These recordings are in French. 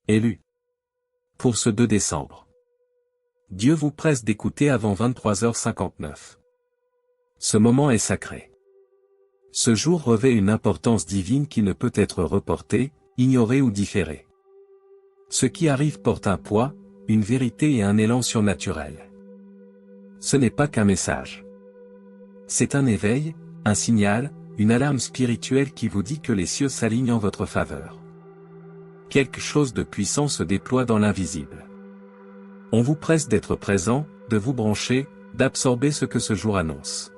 Élu. Pour ce 2 décembre. Dieu vous presse d'écouter avant 23h59. Ce moment est sacré. Ce jour revêt une importance divine qui ne peut être reportée, ignorée ou différée. Ce qui arrive porte un poids, une vérité et un élan surnaturel. Ce n'est pas qu'un message. C'est un éveil, un signal, une alarme spirituelle qui vous dit que les cieux s'alignent en votre faveur. Quelque chose de puissant se déploie dans l'invisible. On vous presse d'être présent, de vous brancher, d'absorber ce que ce jour annonce.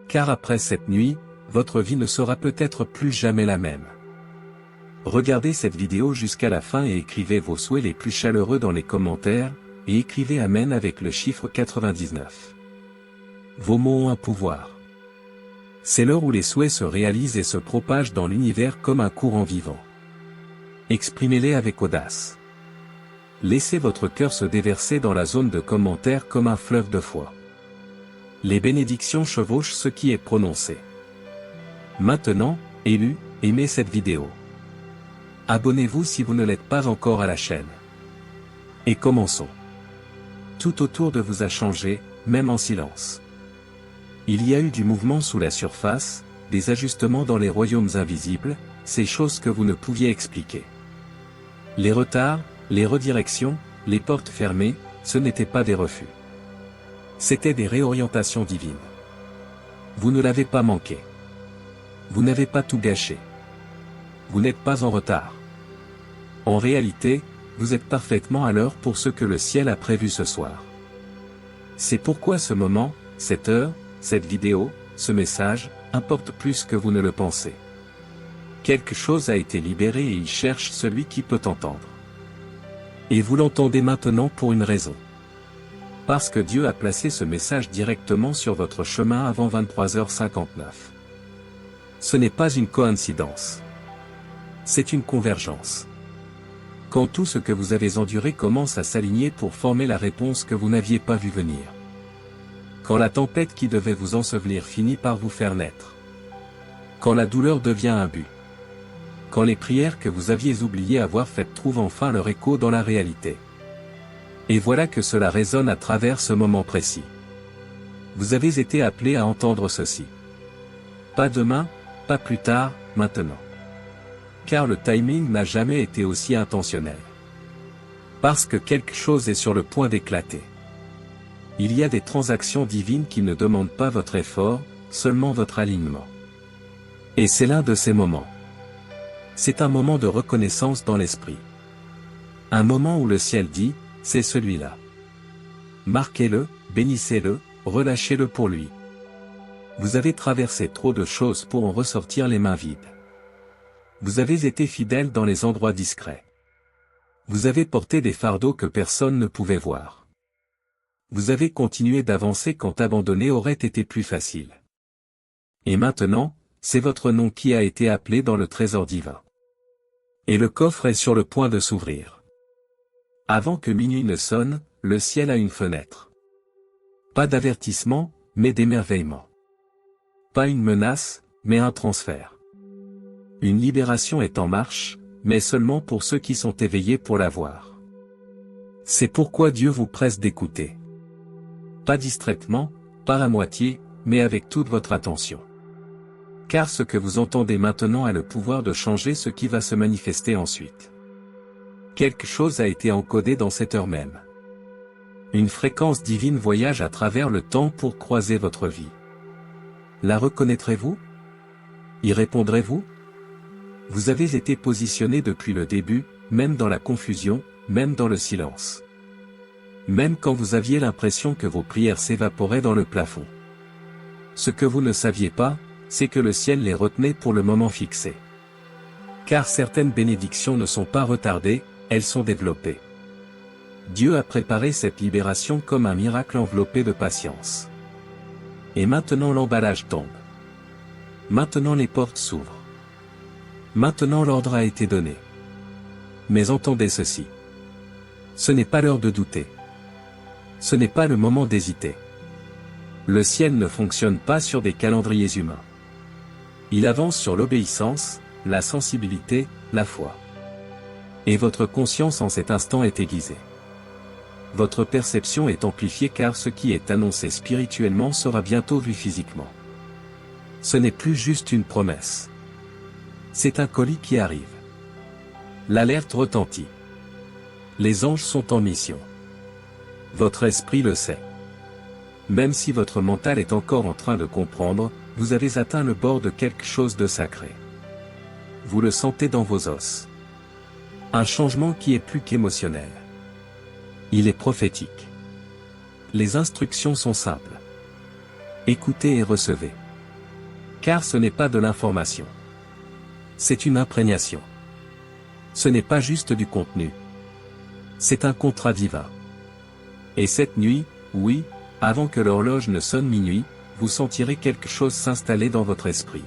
Car après cette nuit, votre vie ne sera peut-être plus jamais la même. Regardez cette vidéo jusqu'à la fin et écrivez vos souhaits les plus chaleureux dans les commentaires, et écrivez Amen avec le chiffre 99. Vos mots ont un pouvoir. C'est l'heure où les souhaits se réalisent et se propagent dans l'univers comme un courant vivant. Exprimez-les avec audace. Laissez votre cœur se déverser dans la zone de commentaires comme un fleuve de foi. Les bénédictions chevauchent ce qui est prononcé. Maintenant, élu, aimez cette vidéo. Abonnez-vous si vous ne l'êtes pas encore à la chaîne. Et commençons. Tout autour de vous a changé, même en silence. Il y a eu du mouvement sous la surface, des ajustements dans les royaumes invisibles, ces choses que vous ne pouviez expliquer. Les retards, les redirections, les portes fermées, ce n'étaient pas des refus. C'étaient des réorientations divines. Vous ne l'avez pas manqué. Vous n'avez pas tout gâché. Vous n'êtes pas en retard. En réalité, vous êtes parfaitement à l'heure pour ce que le ciel a prévu ce soir. C'est pourquoi ce moment, cette heure, cette vidéo, ce message, importe plus que vous ne le pensez. Quelque chose a été libéré et il cherche celui qui peut entendre. Et vous l'entendez maintenant pour une raison. Parce que Dieu a placé ce message directement sur votre chemin avant 23h59. Ce n'est pas une coïncidence. C'est une convergence. Quand tout ce que vous avez enduré commence à s'aligner pour former la réponse que vous n'aviez pas vue venir. Quand la tempête qui devait vous ensevelir finit par vous faire naître. Quand la douleur devient un but. Quand les prières que vous aviez oublié avoir faites trouvent enfin leur écho dans la réalité. Et voilà que cela résonne à travers ce moment précis. Vous avez été appelé à entendre ceci. Pas demain, pas plus tard, maintenant. Car le timing n'a jamais été aussi intentionnel. Parce que quelque chose est sur le point d'éclater. Il y a des transactions divines qui ne demandent pas votre effort, seulement votre alignement. Et c'est l'un de ces moments. C'est un moment de reconnaissance dans l'esprit. Un moment où le ciel dit, c'est celui-là. Marquez-le, bénissez-le, relâchez-le pour lui. Vous avez traversé trop de choses pour en ressortir les mains vides. Vous avez été fidèle dans les endroits discrets. Vous avez porté des fardeaux que personne ne pouvait voir. Vous avez continué d'avancer quand abandonner aurait été plus facile. Et maintenant, c'est votre nom qui a été appelé dans le trésor divin. Et le coffre est sur le point de s'ouvrir. Avant que minuit ne sonne, le ciel a une fenêtre. Pas d'avertissement, mais d'émerveillement. Pas une menace, mais un transfert. Une libération est en marche, mais seulement pour ceux qui sont éveillés pour la voir. C'est pourquoi Dieu vous presse d'écouter. Pas distraitement, pas à moitié, mais avec toute votre attention. Car ce que vous entendez maintenant a le pouvoir de changer ce qui va se manifester ensuite. Quelque chose a été encodé dans cette heure même. Une fréquence divine voyage à travers le temps pour croiser votre vie. La reconnaîtrez-vous? Y répondrez-vous? Vous avez été positionné depuis le début, même dans la confusion, même dans le silence. Même quand vous aviez l'impression que vos prières s'évaporaient dans le plafond. Ce que vous ne saviez pas, c'est que le ciel les retenait pour le moment fixé. Car certaines bénédictions ne sont pas retardées, elles sont développées. Dieu a préparé cette libération comme un miracle enveloppé de patience. Et maintenant l'emballage tombe. Maintenant les portes s'ouvrent. Maintenant l'ordre a été donné. Mais entendez ceci. Ce n'est pas l'heure de douter. Ce n'est pas le moment d'hésiter. Le ciel ne fonctionne pas sur des calendriers humains. Il avance sur l'obéissance, la sensibilité, la foi. Et votre conscience en cet instant est aiguisée. Votre perception est amplifiée car ce qui est annoncé spirituellement sera bientôt vu physiquement. Ce n'est plus juste une promesse. C'est un colis qui arrive. L'alerte retentit. Les anges sont en mission. Votre esprit le sait. Même si votre mental est encore en train de comprendre, vous avez atteint le bord de quelque chose de sacré. Vous le sentez dans vos os. Un changement qui est plus qu'émotionnel. Il est prophétique. Les instructions sont simples. Écoutez et recevez. Car ce n'est pas de l'information. C'est une imprégnation. Ce n'est pas juste du contenu. C'est un contrat divin. Et cette nuit, oui, avant que l'horloge ne sonne minuit, vous sentirez quelque chose s'installer dans votre esprit.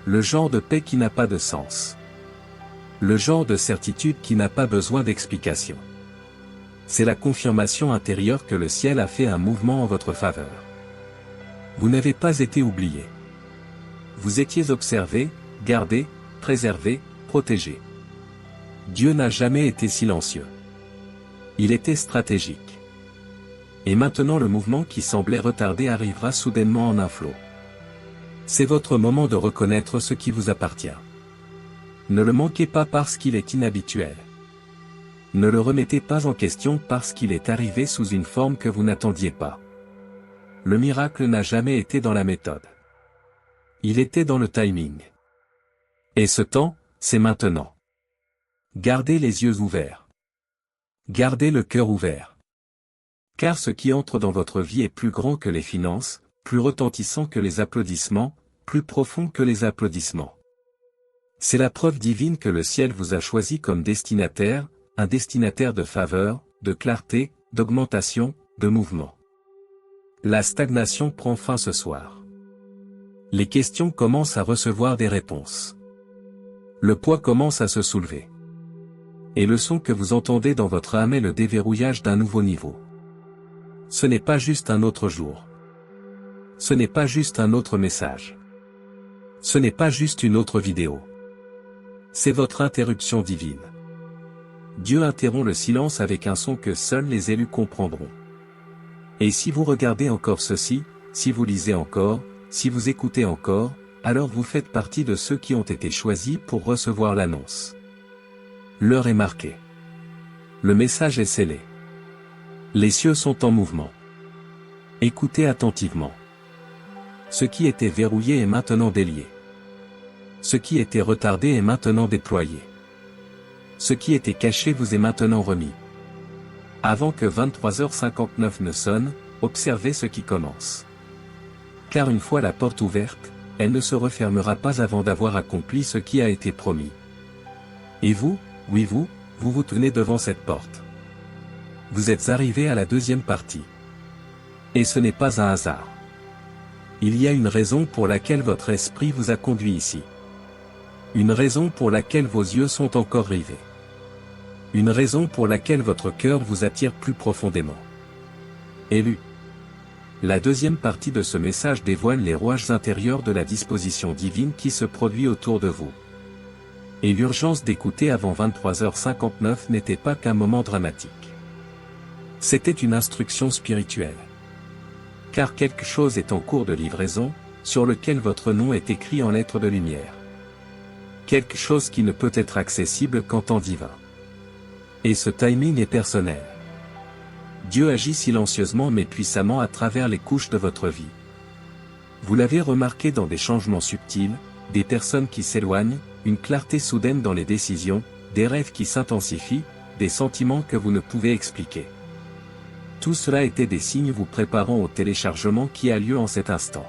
Le genre de paix qui n'a pas de sens. Le genre de certitude qui n'a pas besoin d'explication. C'est la confirmation intérieure que le ciel a fait un mouvement en votre faveur. Vous n'avez pas été oublié. Vous étiez observé, gardé, préservé, protégé. Dieu n'a jamais été silencieux. Il était stratégique. Et maintenant le mouvement qui semblait retardé arrivera soudainement en un flot. C'est votre moment de reconnaître ce qui vous appartient. Ne le manquez pas parce qu'il est inhabituel. Ne le remettez pas en question parce qu'il est arrivé sous une forme que vous n'attendiez pas. Le miracle n'a jamais été dans la méthode. Il était dans le timing. Et ce temps, c'est maintenant. Gardez les yeux ouverts. Gardez le cœur ouvert. Car ce qui entre dans votre vie est plus grand que les finances, plus retentissant que les applaudissements, plus profond que les applaudissements. C'est la preuve divine que le ciel vous a choisi comme destinataire, un destinataire de faveur, de clarté, d'augmentation, de mouvement. La stagnation prend fin ce soir. Les questions commencent à recevoir des réponses. Le poids commence à se soulever. Et le son que vous entendez dans votre âme est le déverrouillage d'un nouveau niveau. Ce n'est pas juste un autre jour. Ce n'est pas juste un autre message. Ce n'est pas juste une autre vidéo. C'est votre interruption divine. Dieu interrompt le silence avec un son que seuls les élus comprendront. Et si vous regardez encore ceci, si vous lisez encore, si vous écoutez encore, alors vous faites partie de ceux qui ont été choisis pour recevoir l'annonce. L'heure est marquée. Le message est scellé. Les cieux sont en mouvement. Écoutez attentivement. Ce qui était verrouillé est maintenant délié. Ce qui était retardé est maintenant déployé. Ce qui était caché vous est maintenant remis. Avant que 23h59 ne sonne, observez ce qui commence. Car une fois la porte ouverte, elle ne se refermera pas avant d'avoir accompli ce qui a été promis. Et vous, oui vous vous tenez devant cette porte. Vous êtes arrivé à la deuxième partie. Et ce n'est pas un hasard. Il y a une raison pour laquelle votre esprit vous a conduit ici. Une raison pour laquelle vos yeux sont encore rivés. Une raison pour laquelle votre cœur vous attire plus profondément. Élu. La deuxième partie de ce message dévoile les rouages intérieurs de la disposition divine qui se produit autour de vous. Et l'urgence d'écouter avant 23h59 n'était pas qu'un moment dramatique. C'était une instruction spirituelle. Car quelque chose est en cours de livraison, sur lequel votre nom est écrit en lettres de lumière. Quelque chose qui ne peut être accessible qu'en temps divin. Et ce timing est personnel. Dieu agit silencieusement mais puissamment à travers les couches de votre vie. Vous l'avez remarqué dans des changements subtils, des personnes qui s'éloignent, une clarté soudaine dans les décisions, des rêves qui s'intensifient, des sentiments que vous ne pouvez expliquer. Tout cela était des signes vous préparant au téléchargement qui a lieu en cet instant.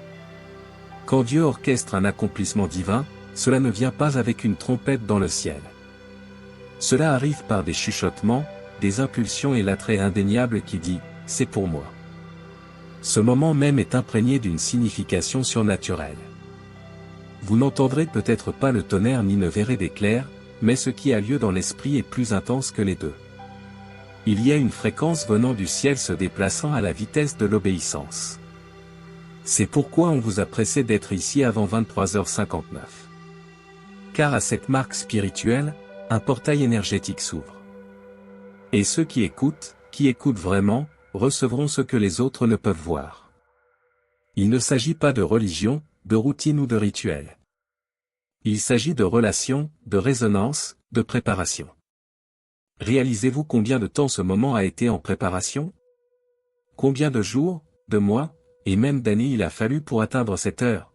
Quand Dieu orchestre un accomplissement divin, cela ne vient pas avec une trompette dans le ciel. Cela arrive par des chuchotements, des impulsions et l'attrait indéniable qui dit « c'est pour moi ». Ce moment même est imprégné d'une signification surnaturelle. Vous n'entendrez peut-être pas le tonnerre ni ne verrez d'éclairs, mais ce qui a lieu dans l'esprit est plus intense que les deux. Il y a une fréquence venant du ciel se déplaçant à la vitesse de l'obéissance. C'est pourquoi on vous a pressé d'être ici avant 23h59. Car à cette marque spirituelle, un portail énergétique s'ouvre. Et ceux qui écoutent vraiment, recevront ce que les autres ne peuvent voir. Il ne s'agit pas de religion, de routine ou de rituel. Il s'agit de relation, de résonance, de préparation. Réalisez-vous combien de temps ce moment a été en préparation? Combien de jours, de mois, et même d'années il a fallu pour atteindre cette heure?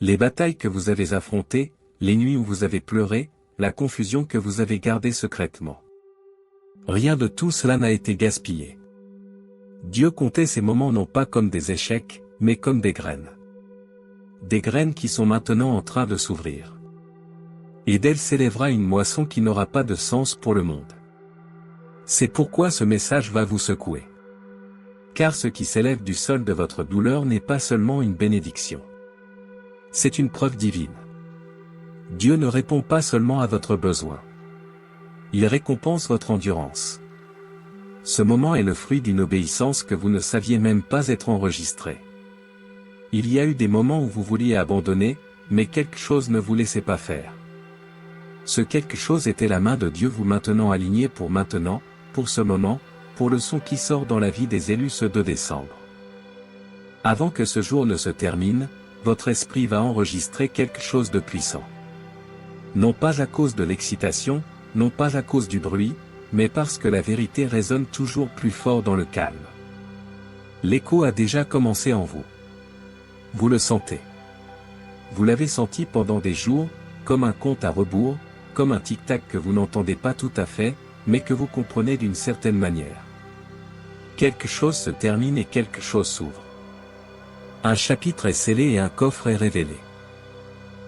Les batailles que vous avez affrontées, les nuits où vous avez pleuré, la confusion que vous avez gardée secrètement. Rien de tout cela n'a été gaspillé. Dieu comptait ces moments non pas comme des échecs, mais comme des graines. Des graines qui sont maintenant en train de s'ouvrir. Et d'elles s'élèvera une moisson qui n'aura pas de sens pour le monde. C'est pourquoi ce message va vous secouer. Car ce qui s'élève du sol de votre douleur n'est pas seulement une bénédiction. C'est une preuve divine. Dieu ne répond pas seulement à votre besoin. Il récompense votre endurance. Ce moment est le fruit d'une obéissance que vous ne saviez même pas être enregistrée. Il y a eu des moments où vous vouliez abandonner, mais quelque chose ne vous laissait pas faire. Ce quelque chose était la main de Dieu vous maintenant aligné pour maintenant, pour ce moment, pour le son qui sort dans la vie des élus ce 2 décembre. Avant que ce jour ne se termine, votre esprit va enregistrer quelque chose de puissant. Non pas à cause de l'excitation, non pas à cause du bruit, mais parce que la vérité résonne toujours plus fort dans le calme. L'écho a déjà commencé en vous. Vous le sentez. Vous l'avez senti pendant des jours, comme un compte à rebours, comme un tic-tac que vous n'entendez pas tout à fait, mais que vous comprenez d'une certaine manière. Quelque chose se termine et quelque chose s'ouvre. Un chapitre est scellé et un coffre est révélé.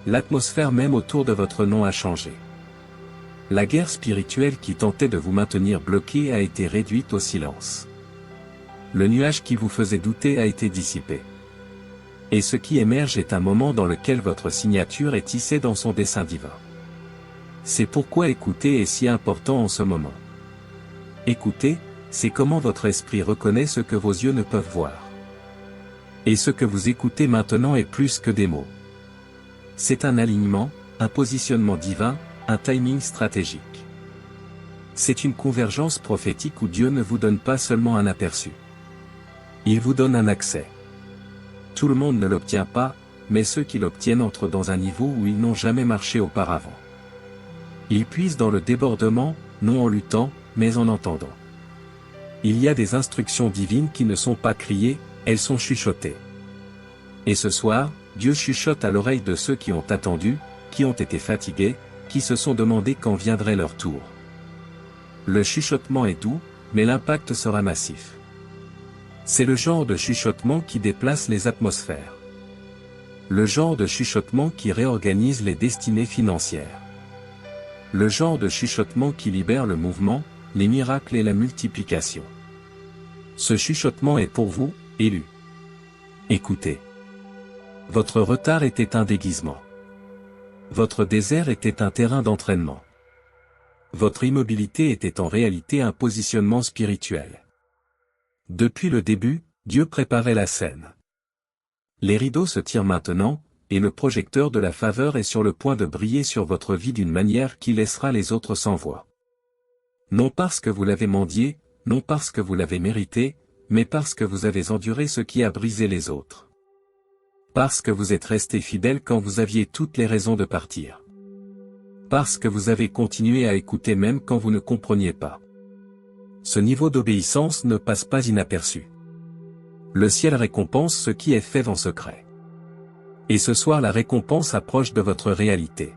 L'atmosphère même autour de votre nom a changé. La guerre spirituelle qui tentait de vous maintenir bloqué a été réduite au silence. Le nuage qui vous faisait douter a été dissipé. Et ce qui émerge est un moment dans lequel votre signature est tissée dans son dessein divin. C'est pourquoi écouter est si important en ce moment. Écouter, c'est comment votre esprit reconnaît ce que vos yeux ne peuvent voir. Et ce que vous écoutez maintenant est plus que des mots. C'est un alignement, un positionnement divin, un timing stratégique. C'est une convergence prophétique où Dieu ne vous donne pas seulement un aperçu. Il vous donne un accès. Tout le monde ne l'obtient pas, mais ceux qui l'obtiennent entrent dans un niveau où ils n'ont jamais marché auparavant. Ils puisent dans le débordement, non en luttant, mais en entendant. Il y a des instructions divines qui ne sont pas criées, elles sont chuchotées. Et ce soir, Dieu chuchote à l'oreille de ceux qui ont attendu, qui ont été fatigués, qui se sont demandé quand viendrait leur tour. Le chuchotement est doux, mais l'impact sera massif. C'est le genre de chuchotement qui déplace les atmosphères. Le genre de chuchotement qui réorganise les destinées financières. Le genre de chuchotement qui libère le mouvement, les miracles et la multiplication. Ce chuchotement est pour vous, élus. Écoutez. Votre retard était un déguisement. Votre désert était un terrain d'entraînement. Votre immobilité était en réalité un positionnement spirituel. Depuis le début, Dieu préparait la scène. Les rideaux se tirent maintenant, et le projecteur de la faveur est sur le point de briller sur votre vie d'une manière qui laissera les autres sans voix. Non parce que vous l'avez mendié, non parce que vous l'avez mérité, mais parce que vous avez enduré ce qui a brisé les autres. Parce que vous êtes resté fidèle quand vous aviez toutes les raisons de partir. Parce que vous avez continué à écouter même quand vous ne compreniez pas. Ce niveau d'obéissance ne passe pas inaperçu. Le ciel récompense ce qui est fait en secret. Et ce soir la récompense approche de votre réalité.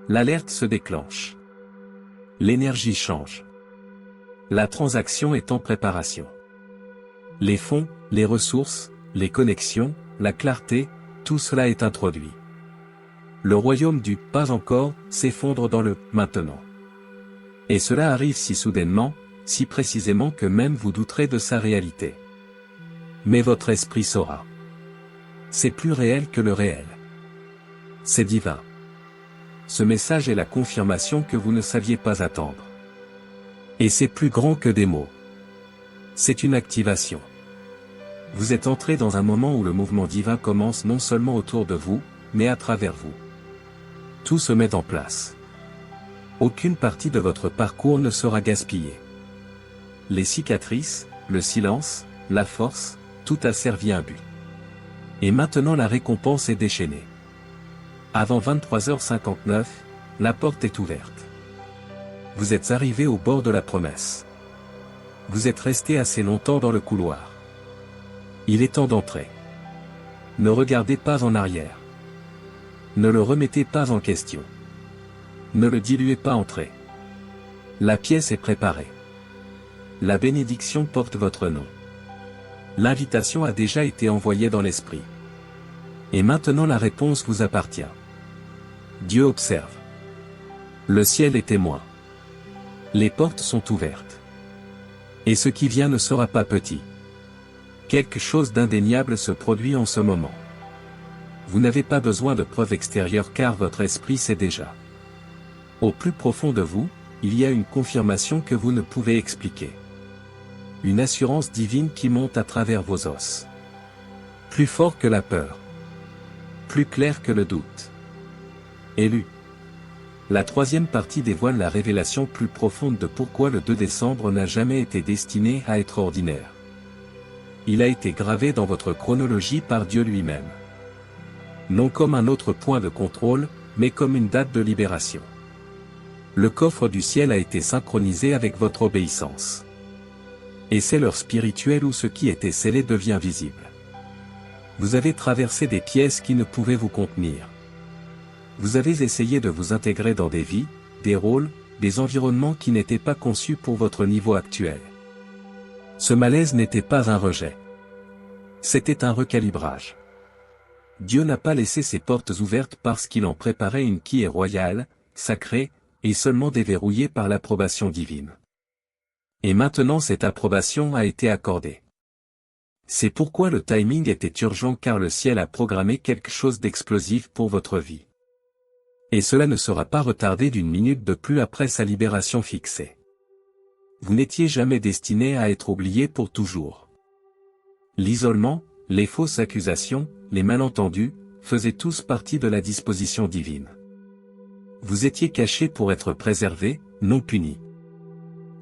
L'alerte se déclenche. L'énergie change. La transaction est en préparation. Les fonds, les ressources, les connexions, la clarté, tout cela est introduit. Le royaume du « pas encore » s'effondre dans le « maintenant ». Et cela arrive si soudainement, si précisément que même vous douterez de sa réalité. Mais votre esprit saura. C'est plus réel que le réel. C'est divin. Ce message est la confirmation que vous ne saviez pas attendre. Et c'est plus grand que des mots. C'est une activation. Vous êtes entré dans un moment où le mouvement divin commence non seulement autour de vous, mais à travers vous. Tout se met en place. Aucune partie de votre parcours ne sera gaspillée. Les cicatrices, le silence, la force, tout a servi un but. Et maintenant la récompense est déchaînée. Avant 23h59, la porte est ouverte. Vous êtes arrivé au bord de la promesse. Vous êtes resté assez longtemps dans le couloir. Il est temps d'entrer. Ne regardez pas en arrière. Ne le remettez pas en question. Ne le diluez pas entrée. La pièce est préparée. La bénédiction porte votre nom. L'invitation a déjà été envoyée dans l'esprit. Et maintenant la réponse vous appartient. Dieu observe. Le ciel est témoin. Les portes sont ouvertes. Et ce qui vient ne sera pas petit. Quelque chose d'indéniable se produit en ce moment. Vous n'avez pas besoin de preuves extérieures car votre esprit sait déjà. Au plus profond de vous, il y a une confirmation que vous ne pouvez expliquer. Une assurance divine qui monte à travers vos os. Plus fort que la peur. Plus clair que le doute. Élu. La troisième partie dévoile la révélation plus profonde de pourquoi le 2 décembre n'a jamais été destiné à être ordinaire. Il a été gravé dans votre chronologie par Dieu lui-même. Non comme un autre point de contrôle, mais comme une date de libération. Le coffre du ciel a été synchronisé avec votre obéissance. Et c'est l'heure spirituelle où ce qui était scellé devient visible. Vous avez traversé des pièces qui ne pouvaient vous contenir. Vous avez essayé de vous intégrer dans des vies, des rôles, des environnements qui n'étaient pas conçus pour votre niveau actuel. Ce malaise n'était pas un rejet. C'était un recalibrage. Dieu n'a pas laissé ses portes ouvertes parce qu'il en préparait une qui est royale, sacrée, et seulement déverrouillée par l'approbation divine. Et maintenant cette approbation a été accordée. C'est pourquoi le timing était urgent car le ciel a programmé quelque chose d'explosif pour votre vie. Et cela ne sera pas retardé d'une minute de plus après sa libération fixée. Vous n'étiez jamais destiné à être oublié pour toujours. L'isolement, les fausses accusations, les malentendus, faisaient tous partie de la disposition divine. Vous étiez caché pour être préservé, non puni.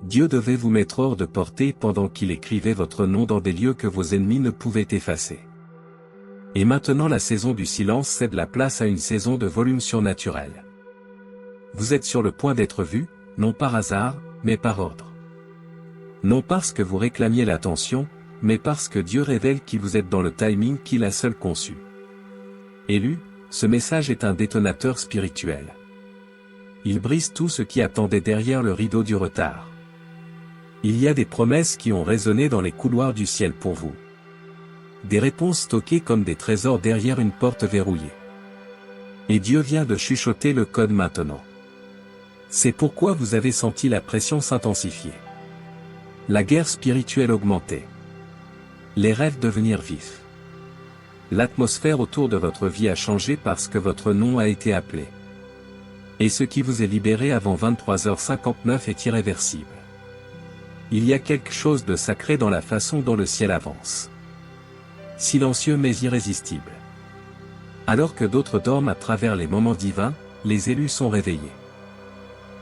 Dieu devait vous mettre hors de portée pendant qu'il écrivait votre nom dans des lieux que vos ennemis ne pouvaient effacer. Et maintenant la saison du silence cède la place à une saison de volume surnaturel. Vous êtes sur le point d'être vu, non par hasard, mais par ordre. Non parce que vous réclamiez l'attention, mais parce que Dieu révèle qui vous êtes dans le timing qu'il a seul conçu. Élu, ce message est un détonateur spirituel. Il brise tout ce qui attendait derrière le rideau du retard. Il y a des promesses qui ont résonné dans les couloirs du ciel pour vous. Des réponses stockées comme des trésors derrière une porte verrouillée. Et Dieu vient de chuchoter le code maintenant. C'est pourquoi vous avez senti la pression s'intensifier. La guerre spirituelle augmentait. Les rêves devenir vifs. L'atmosphère autour de votre vie a changé parce que votre nom a été appelé. Et ce qui vous est libéré avant 23h59 est irréversible. Il y a quelque chose de sacré dans la façon dont le ciel avance. Silencieux mais irrésistible. Alors que d'autres dorment à travers les moments divins, les élus sont réveillés.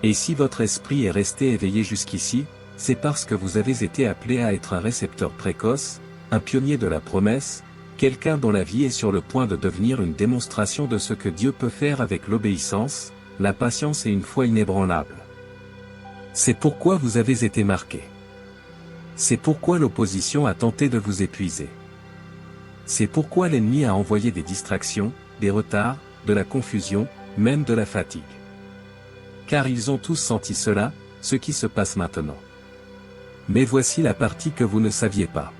Et si votre esprit est resté éveillé jusqu'ici, c'est parce que vous avez été appelé à être un récepteur précoce, un pionnier de la promesse, quelqu'un dont la vie est sur le point de devenir une démonstration de ce que Dieu peut faire avec l'obéissance, la patience et une foi inébranlable. C'est pourquoi vous avez été marqué. C'est pourquoi l'opposition a tenté de vous épuiser. C'est pourquoi l'ennemi a envoyé des distractions, des retards, de la confusion, même de la fatigue. Car ils ont tous senti cela, ce qui se passe maintenant. Mais voici la partie que vous ne saviez pas.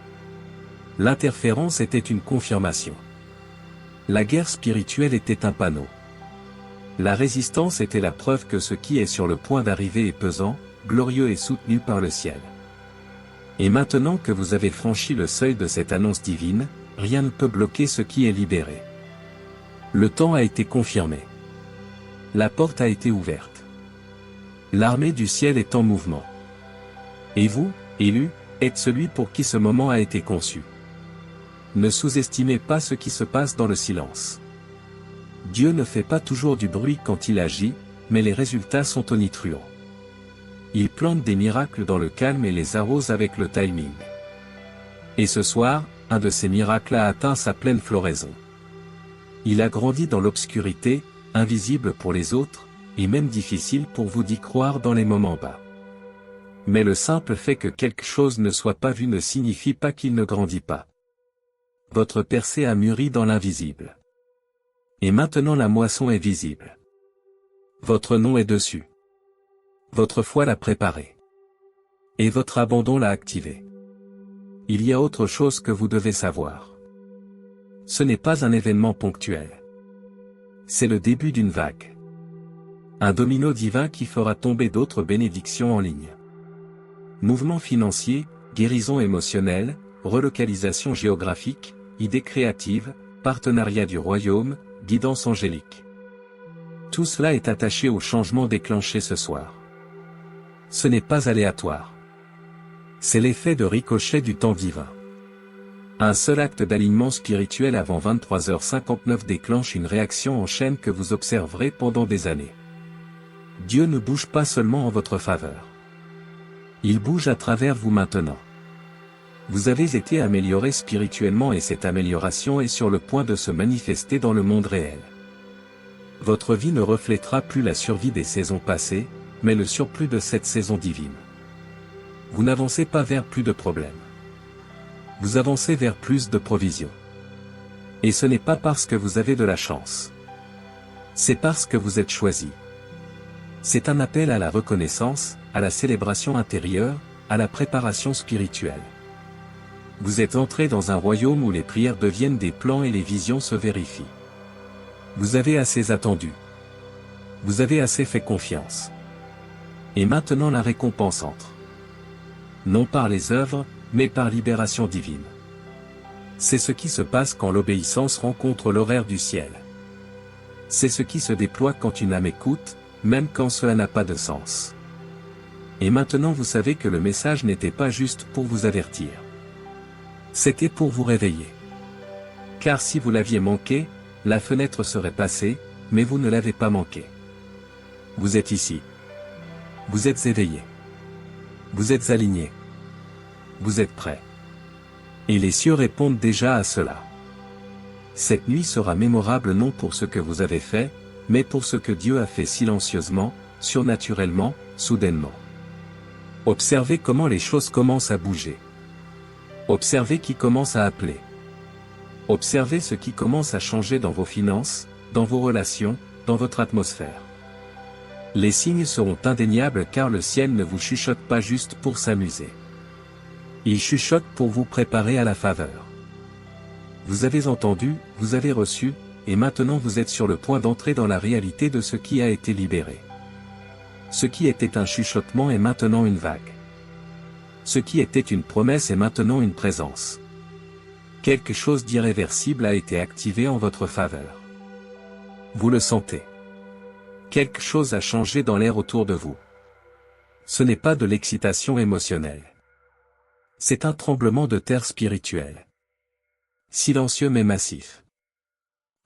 L'interférence était une confirmation. La guerre spirituelle était un panneau. La résistance était la preuve que ce qui est sur le point d'arriver est pesant, glorieux et soutenu par le ciel. Et maintenant que vous avez franchi le seuil de cette annonce divine, rien ne peut bloquer ce qui est libéré. Le temps a été confirmé. La porte a été ouverte. L'armée du ciel est en mouvement. Et vous, élus, êtes celui pour qui ce moment a été conçu. Ne sous-estimez pas ce qui se passe dans le silence. Dieu ne fait pas toujours du bruit quand il agit, mais les résultats sont tonitruants. Il plante des miracles dans le calme et les arrose avec le timing. Et ce soir, un de ces miracles a atteint sa pleine floraison. Il a grandi dans l'obscurité, invisible pour les autres, et même difficile pour vous d'y croire dans les moments bas. Mais le simple fait que quelque chose ne soit pas vu ne signifie pas qu'il ne grandit pas. Votre percée a mûri dans l'invisible. Et maintenant la moisson est visible. Votre nom est dessus. Votre foi l'a préparé. Et votre abandon l'a activé. Il y a autre chose que vous devez savoir. Ce n'est pas un événement ponctuel. C'est le début d'une vague. Un domino divin qui fera tomber d'autres bénédictions en ligne. Mouvements financiers, guérison émotionnelle, relocalisation géographique, idées créatives, partenariat du royaume, guidance angélique. Tout cela est attaché au changement déclenché ce soir. Ce n'est pas aléatoire. C'est l'effet de ricochet du temps divin. Un seul acte d'alignement spirituel avant 23h59 déclenche une réaction en chaîne que vous observerez pendant des années. Dieu ne bouge pas seulement en votre faveur. Il bouge à travers vous maintenant. Vous avez été amélioré spirituellement et cette amélioration est sur le point de se manifester dans le monde réel. Votre vie ne reflètera plus la survie des saisons passées, mais le surplus de cette saison divine. Vous n'avancez pas vers plus de problèmes. Vous avancez vers plus de provisions. Et ce n'est pas parce que vous avez de la chance. C'est parce que vous êtes choisi. C'est un appel à la reconnaissance, à la célébration intérieure, à la préparation spirituelle. Vous êtes entré dans un royaume où les prières deviennent des plans et les visions se vérifient. Vous avez assez attendu. Vous avez assez fait confiance. Et maintenant la récompense entre. Non par les œuvres, mais par libération divine. C'est ce qui se passe quand l'obéissance rencontre l'horaire du ciel. C'est ce qui se déploie quand une âme écoute, même quand cela n'a pas de sens. Et maintenant vous savez que le message n'était pas juste pour vous avertir. C'était pour vous réveiller. Car si vous l'aviez manqué, la fenêtre serait passée, mais vous ne l'avez pas manqué. Vous êtes ici. Vous êtes éveillé. Vous êtes aligné. Vous êtes prêt. Et les cieux répondent déjà à cela. Cette nuit sera mémorable non pour ce que vous avez fait, mais pour ce que Dieu a fait silencieusement, surnaturellement, soudainement. Observez comment les choses commencent à bouger. Observez qui commence à appeler. Observez ce qui commence à changer dans vos finances, dans vos relations, dans votre atmosphère. Les signes seront indéniables car le ciel ne vous chuchote pas juste pour s'amuser. Il chuchote pour vous préparer à la faveur. Vous avez entendu, vous avez reçu, et maintenant vous êtes sur le point d'entrer dans la réalité de ce qui a été libéré. Ce qui était un chuchotement est maintenant une vague. Ce qui était une promesse est maintenant une présence. Quelque chose d'irréversible a été activé en votre faveur. Vous le sentez. Quelque chose a changé dans l'air autour de vous. Ce n'est pas de l'excitation émotionnelle. C'est un tremblement de terre spirituel. Silencieux mais massif.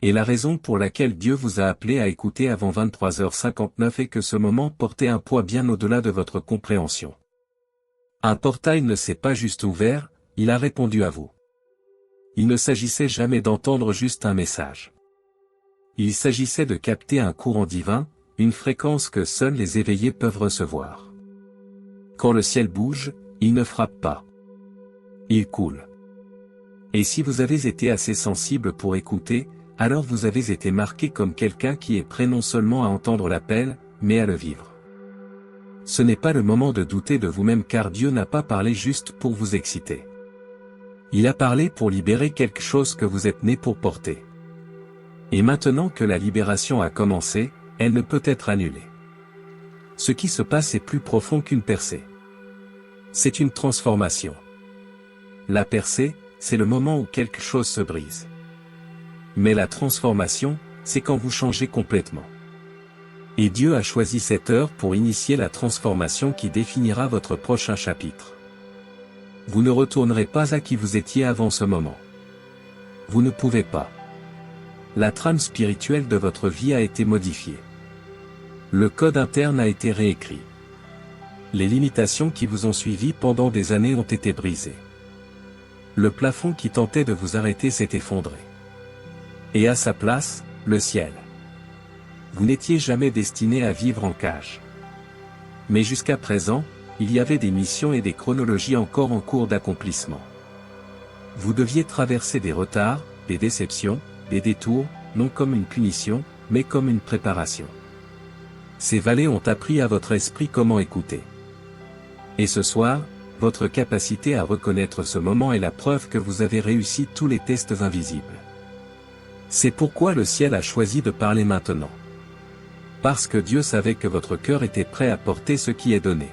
Et la raison pour laquelle Dieu vous a appelé à écouter avant 23h59 est que ce moment portait un poids bien au-delà de votre compréhension. Un portail ne s'est pas juste ouvert, il a répondu à vous. Il ne s'agissait jamais d'entendre juste un message. Il s'agissait de capter un courant divin, une fréquence que seuls les éveillés peuvent recevoir. Quand le ciel bouge, il ne frappe pas. Il coule. Et si vous avez été assez sensible pour écouter, alors vous avez été marqué comme quelqu'un qui est prêt non seulement à entendre l'appel, mais à le vivre. Ce n'est pas le moment de douter de vous-même car Dieu n'a pas parlé juste pour vous exciter. Il a parlé pour libérer quelque chose que vous êtes né pour porter. Et maintenant que la libération a commencé, elle ne peut être annulée. Ce qui se passe est plus profond qu'une percée. C'est une transformation. La percée, c'est le moment où quelque chose se brise. Mais la transformation, c'est quand vous changez complètement. Et Dieu a choisi cette heure pour initier la transformation qui définira votre prochain chapitre. Vous ne retournerez pas à qui vous étiez avant ce moment. Vous ne pouvez pas. La trame spirituelle de votre vie a été modifiée. Le code interne a été réécrit. Les limitations qui vous ont suivi pendant des années ont été brisées. Le plafond qui tentait de vous arrêter s'est effondré. Et à sa place, le ciel. Vous n'étiez jamais destiné à vivre en cage. Mais jusqu'à présent, il y avait des missions et des chronologies encore en cours d'accomplissement. Vous deviez traverser des retards, des déceptions, des détours, non comme une punition, mais comme une préparation. Ces vallées ont appris à votre esprit comment écouter. Et ce soir, votre capacité à reconnaître ce moment est la preuve que vous avez réussi tous les tests invisibles. C'est pourquoi le ciel a choisi de parler maintenant. Parce que Dieu savait que votre cœur était prêt à porter ce qui est donné.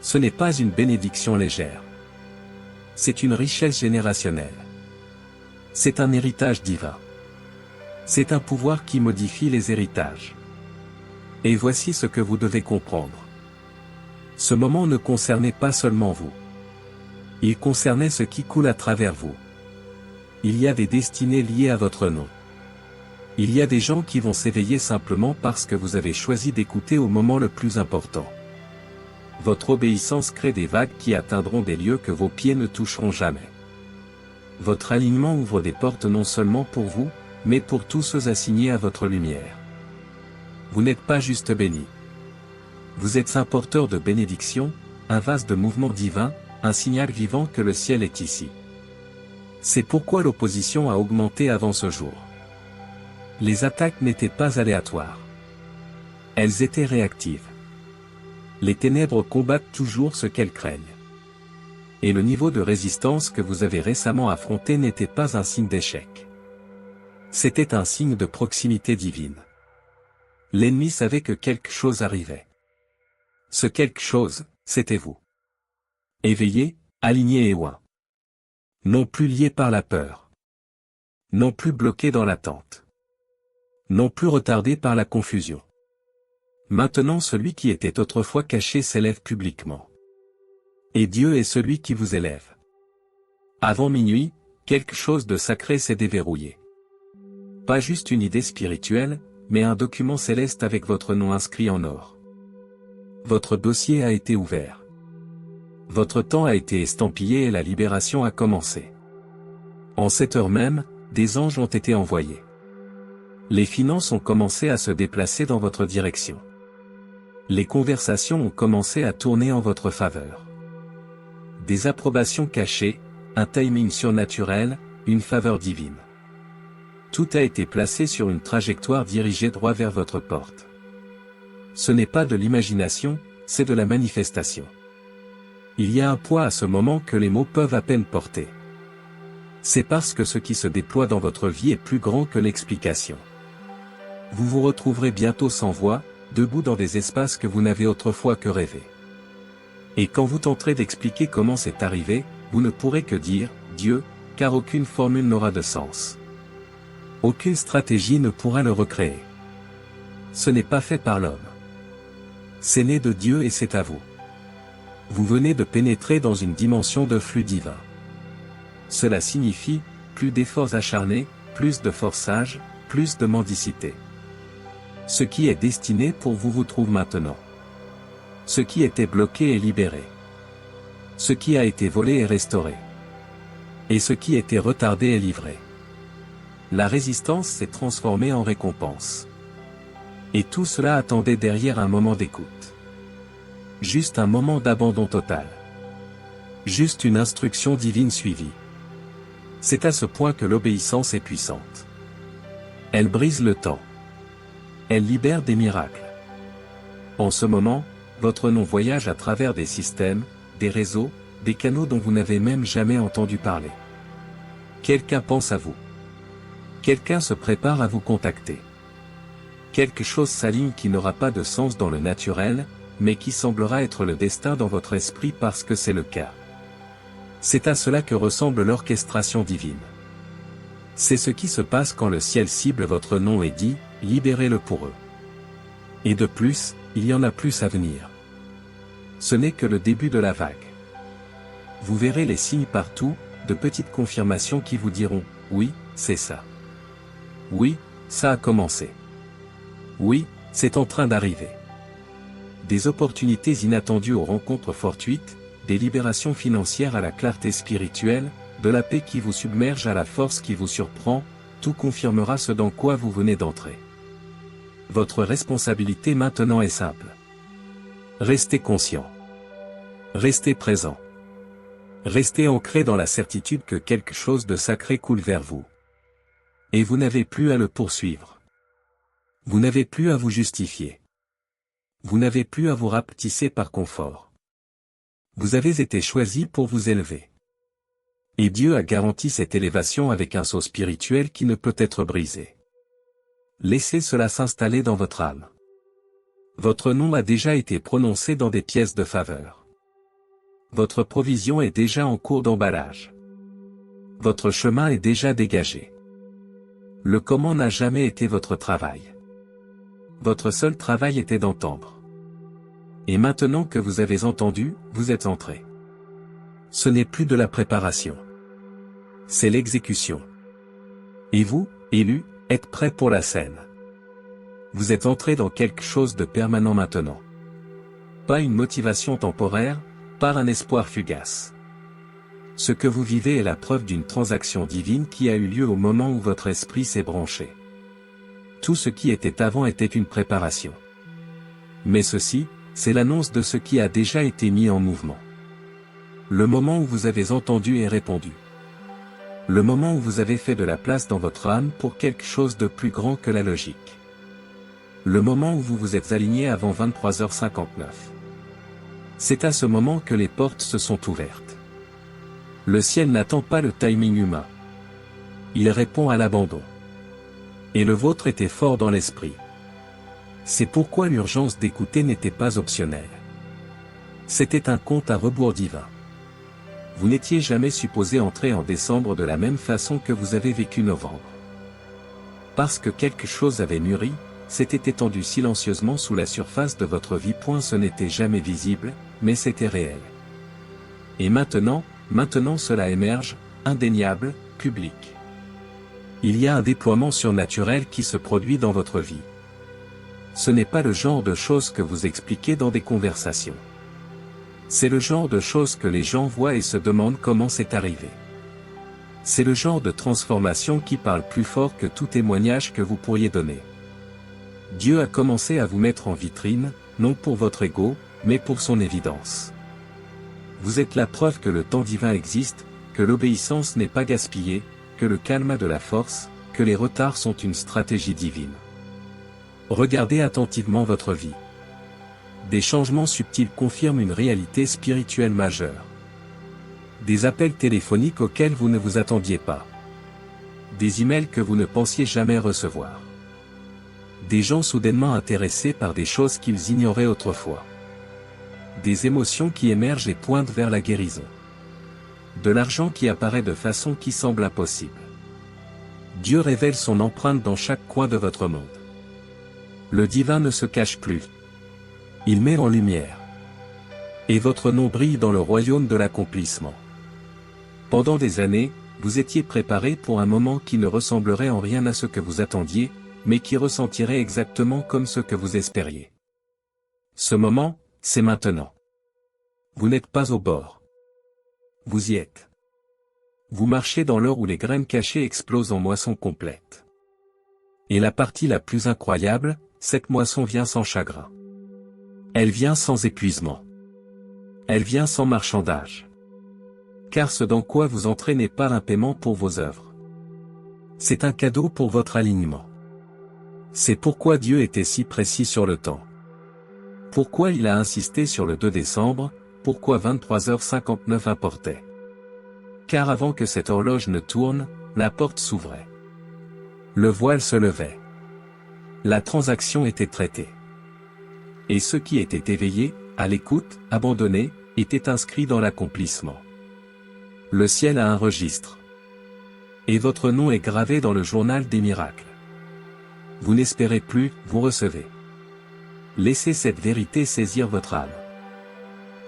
Ce n'est pas une bénédiction légère. C'est une richesse générationnelle. C'est un héritage divin. C'est un pouvoir qui modifie les héritages. Et voici ce que vous devez comprendre. Ce moment ne concernait pas seulement vous. Il concernait ce qui coule à travers vous. Il y a des destinées liées à votre nom. Il y a des gens qui vont s'éveiller simplement parce que vous avez choisi d'écouter au moment le plus important. Votre obéissance crée des vagues qui atteindront des lieux que vos pieds ne toucheront jamais. Votre alignement ouvre des portes non seulement pour vous, mais pour tous ceux assignés à votre lumière. Vous n'êtes pas juste béni. Vous êtes un porteur de bénédiction, un vase de mouvement divin, un signal vivant que le ciel est ici. C'est pourquoi l'opposition a augmenté avant ce jour. Les attaques n'étaient pas aléatoires. Elles étaient réactives. Les ténèbres combattent toujours ce qu'elles craignent. Et le niveau de résistance que vous avez récemment affronté n'était pas un signe d'échec. C'était un signe de proximité divine. L'ennemi savait que quelque chose arrivait. Ce quelque chose, c'était vous. Éveillé, aligné et oint. Non plus lié par la peur. Non plus bloqué dans l'attente. Non plus retardé par la confusion. Maintenant celui qui était autrefois caché s'élève publiquement. Et Dieu est celui qui vous élève. Avant minuit, quelque chose de sacré s'est déverrouillé. Pas juste une idée spirituelle, mais un document céleste avec votre nom inscrit en or. Votre dossier a été ouvert. Votre temps a été estampillé et la libération a commencé. En cette heure même, des anges ont été envoyés. Les finances ont commencé à se déplacer dans votre direction. Les conversations ont commencé à tourner en votre faveur. Des approbations cachées, un timing surnaturel, une faveur divine. Tout a été placé sur une trajectoire dirigée droit vers votre porte. Ce n'est pas de l'imagination, c'est de la manifestation. Il y a un poids à ce moment que les mots peuvent à peine porter. C'est parce que ce qui se déploie dans votre vie est plus grand que l'explication. Vous vous retrouverez bientôt sans voix, debout dans des espaces que vous n'avez autrefois que rêvé. Et quand vous tenterez d'expliquer comment c'est arrivé, vous ne pourrez que dire « Dieu », car aucune formule n'aura de sens. Aucune stratégie ne pourra le recréer. Ce n'est pas fait par l'homme. C'est né de Dieu et c'est à vous. Vous venez de pénétrer dans une dimension de flux divin. Cela signifie, plus d'efforts acharnés, plus de forçage, plus de mendicité. Ce qui est destiné pour vous vous trouve maintenant. Ce qui était bloqué est libéré. Ce qui a été volé est restauré. Et ce qui était retardé est livré. La résistance s'est transformée en récompense. Et tout cela attendait derrière un moment d'écoute. Juste un moment d'abandon total. Juste une instruction divine suivie. C'est à ce point que l'obéissance est puissante. Elle brise le temps. Elle libère des miracles. En ce moment, votre nom voyage à travers des systèmes, des réseaux, des canaux dont vous n'avez même jamais entendu parler. Quelqu'un pense à vous. Quelqu'un se prépare à vous contacter. Quelque chose s'aligne qui n'aura pas de sens dans le naturel, mais qui semblera être le destin dans votre esprit parce que c'est le cas. C'est à cela que ressemble l'orchestration divine. C'est ce qui se passe quand le ciel cible votre nom et dit « Libérez-le pour eux ». Et de plus, il y en a plus à venir. Ce n'est que le début de la vague. Vous verrez les signes partout, de petites confirmations qui vous diront « Oui, c'est ça. Oui, ça a commencé. Oui, C'est en train d'arriver. Des opportunités inattendues aux rencontres fortuites, des libérations financières à la clarté spirituelle, de la paix qui vous submerge à la force qui vous surprend, tout confirmera ce dans quoi vous venez d'entrer. Votre responsabilité maintenant est simple. Restez conscient. Restez présent. Restez ancré dans la certitude que quelque chose de sacré coule vers vous. Et vous n'avez plus à le poursuivre. Vous n'avez plus à vous justifier. Vous n'avez plus à vous rapetisser par confort. Vous avez été choisi pour vous élever. Et Dieu a garanti cette élévation avec un sceau spirituel qui ne peut être brisé. Laissez cela s'installer dans votre âme. Votre nom a déjà été prononcé dans des pièces de faveur. Votre provision est déjà en cours d'emballage. Votre chemin est déjà dégagé. Le comment n'a jamais été votre travail. Votre seul travail était d'entendre. Et maintenant que vous avez entendu, vous êtes entré. Ce n'est plus de la préparation. C'est l'exécution. Et vous, élus, êtes prêts pour la scène. Vous êtes entré dans quelque chose de permanent maintenant. Pas une motivation temporaire, pas un espoir fugace. Ce que vous vivez est la preuve d'une transaction divine qui a eu lieu au moment où votre esprit s'est branché. Tout ce qui était avant était une préparation. Mais ceci, c'est l'annonce de ce qui a déjà été mis en mouvement. Le moment où vous avez entendu et répondu. Le moment où vous avez fait de la place dans votre âme pour quelque chose de plus grand que la logique. Le moment où vous vous êtes aligné avant 23h59. C'est à ce moment que les portes se sont ouvertes. Le ciel n'attend pas le timing humain. Il répond à l'abandon. Et le vôtre était fort dans l'esprit. C'est pourquoi l'urgence d'écouter n'était pas optionnelle. C'était un compte à rebours divin. Vous n'étiez jamais supposé entrer en décembre de la même façon que vous avez vécu novembre. Parce que quelque chose avait mûri, s'était étendu silencieusement sous la surface de votre vie. Ce n'était jamais visible, mais c'était réel. Et maintenant cela émerge, indéniable, public. Il y a un déploiement surnaturel qui se produit dans votre vie. Ce n'est pas le genre de choses que vous expliquez dans des conversations. C'est le genre de choses que les gens voient et se demandent comment c'est arrivé. C'est le genre de transformation qui parle plus fort que tout témoignage que vous pourriez donner. Dieu a commencé à vous mettre en vitrine, non pour votre ego, mais pour son évidence. Vous êtes la preuve que le temps divin existe, que l'obéissance n'est pas gaspillée, que le calme a de la force, que les retards sont une stratégie divine. Regardez attentivement votre vie. Des changements subtils confirment une réalité spirituelle majeure. Des appels téléphoniques auxquels vous ne vous attendiez pas. Des emails que vous ne pensiez jamais recevoir. Des gens soudainement intéressés par des choses qu'ils ignoraient autrefois. Des émotions qui émergent et pointent vers la guérison. De l'argent qui apparaît de façon qui semble impossible. Dieu révèle son empreinte dans chaque coin de votre monde. Le divin ne se cache plus. Il met en lumière. Et votre nom brille dans le royaume de l'accomplissement. Pendant des années, vous étiez préparé pour un moment qui ne ressemblerait en rien à ce que vous attendiez, mais qui ressentirait exactement comme ce que vous espériez. Ce moment, c'est maintenant. Vous n'êtes pas au bord. Vous y êtes. Vous marchez dans l'heure où les graines cachées explosent en moisson complète. Et la partie la plus incroyable, cette moisson vient sans chagrin. Elle vient sans épuisement. Elle vient sans marchandage. Car ce dans quoi vous entrez n'est pas un paiement pour vos œuvres. C'est un cadeau pour votre alignement. C'est pourquoi Dieu était si précis sur le temps. Pourquoi il a insisté sur le 2 décembre, pourquoi 23h59 importait. Car avant que cette horloge ne tourne, la porte s'ouvrait. Le voile se levait. La transaction était traitée. Et ceux qui étaient éveillés, à l'écoute, abandonnés, étaient inscrits dans l'accomplissement. Le ciel a un registre. Et votre nom est gravé dans le journal des miracles. Vous n'espérez plus, vous recevez. Laissez cette vérité saisir votre âme.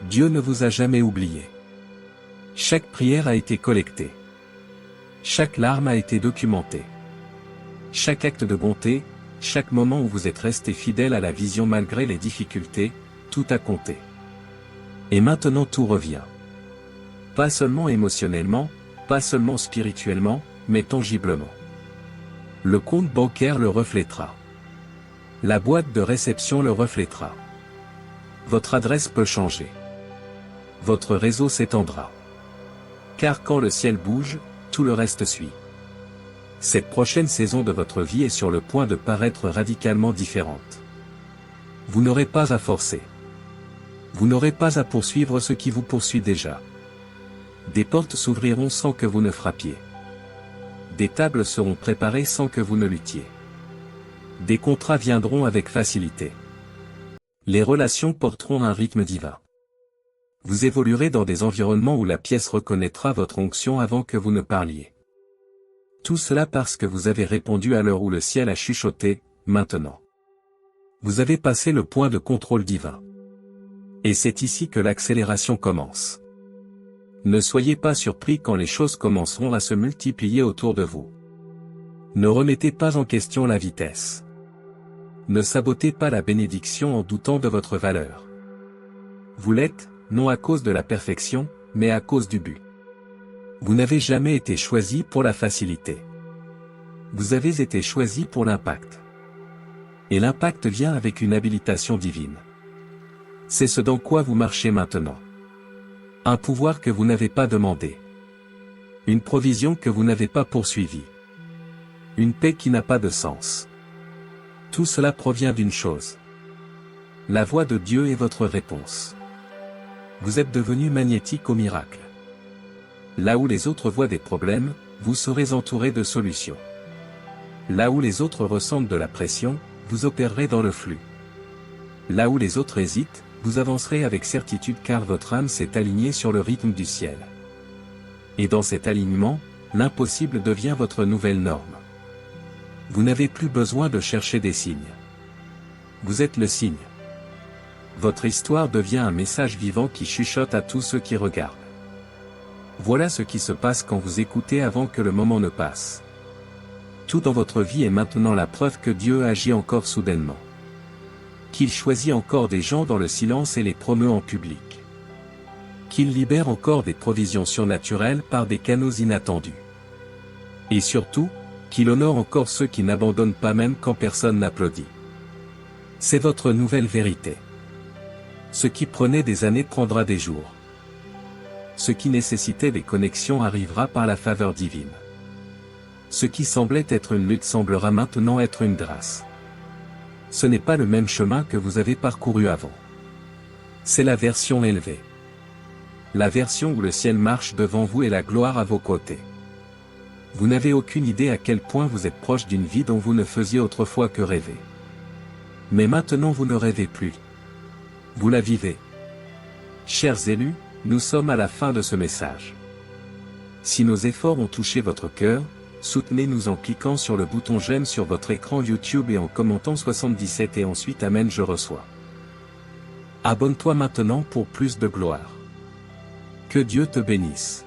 Dieu ne vous a jamais oublié. Chaque prière a été collectée. Chaque larme a été documentée. Chaque acte de bonté, chaque moment où vous êtes resté fidèle à la vision malgré les difficultés, tout a compté. Et maintenant tout revient. Pas seulement émotionnellement, pas seulement spirituellement, mais tangiblement. Le compte bancaire le reflétera. La boîte de réception le reflétera. Votre adresse peut changer. Votre réseau s'étendra. Car quand le ciel bouge, tout le reste suit. Cette prochaine saison de votre vie est sur le point de paraître radicalement différente. Vous n'aurez pas à forcer. Vous n'aurez pas à poursuivre ce qui vous poursuit déjà. Des portes s'ouvriront sans que vous ne frappiez. Des tables seront préparées sans que vous ne luttiez. Des contrats viendront avec facilité. Les relations porteront un rythme divin. Vous évoluerez dans des environnements où la pièce reconnaîtra votre onction avant que vous ne parliez. Tout cela parce que vous avez répondu à l'heure où le ciel a chuchoté, maintenant. Vous avez passé le point de contrôle divin. Et c'est ici que l'accélération commence. Ne soyez pas surpris quand les choses commenceront à se multiplier autour de vous. Ne remettez pas en question la vitesse. Ne sabotez pas la bénédiction en doutant de votre valeur. Vous l'êtes, non à cause de la perfection, mais à cause du but. Vous n'avez jamais été choisi pour la facilité. Vous avez été choisi pour l'impact. Et l'impact vient avec une habilitation divine. C'est ce dans quoi vous marchez maintenant. Un pouvoir que vous n'avez pas demandé. Une provision que vous n'avez pas poursuivie. Une paix qui n'a pas de sens. Tout cela provient d'une chose. La voix de Dieu est votre réponse. Vous êtes devenu magnétique au miracle. Là où les autres voient des problèmes, vous serez entouré de solutions. Là où les autres ressentent de la pression, vous opérerez dans le flux. Là où les autres hésitent, vous avancerez avec certitude car votre âme s'est alignée sur le rythme du ciel. Et dans cet alignement, l'impossible devient votre nouvelle norme. Vous n'avez plus besoin de chercher des signes. Vous êtes le signe. Votre histoire devient un message vivant qui chuchote à tous ceux qui regardent. Voilà ce qui se passe quand vous écoutez avant que le moment ne passe. Tout dans votre vie est maintenant la preuve que Dieu agit encore soudainement. Qu'il choisit encore des gens dans le silence et les promeut en public. Qu'il libère encore des provisions surnaturelles par des canaux inattendus. Et surtout, qu'il honore encore ceux qui n'abandonnent pas même quand personne n'applaudit. C'est votre nouvelle vérité. Ce qui prenait des années prendra des jours. Ce qui nécessitait des connexions arrivera par la faveur divine. Ce qui semblait être une lutte semblera maintenant être une grâce. Ce n'est pas le même chemin que vous avez parcouru avant. C'est la version élevée. La version où le ciel marche devant vous et la gloire à vos côtés. Vous n'avez aucune idée à quel point vous êtes proche d'une vie dont vous ne faisiez autrefois que rêver. Mais maintenant vous ne rêvez plus. Vous la vivez. Chers élus, nous sommes à la fin de ce message. Si nos efforts ont touché votre cœur, soutenez-nous en cliquant sur le bouton j'aime sur votre écran YouTube et en commentant 77 et ensuite Amen je reçois. Abonne-toi maintenant pour plus de gloire. Que Dieu te bénisse.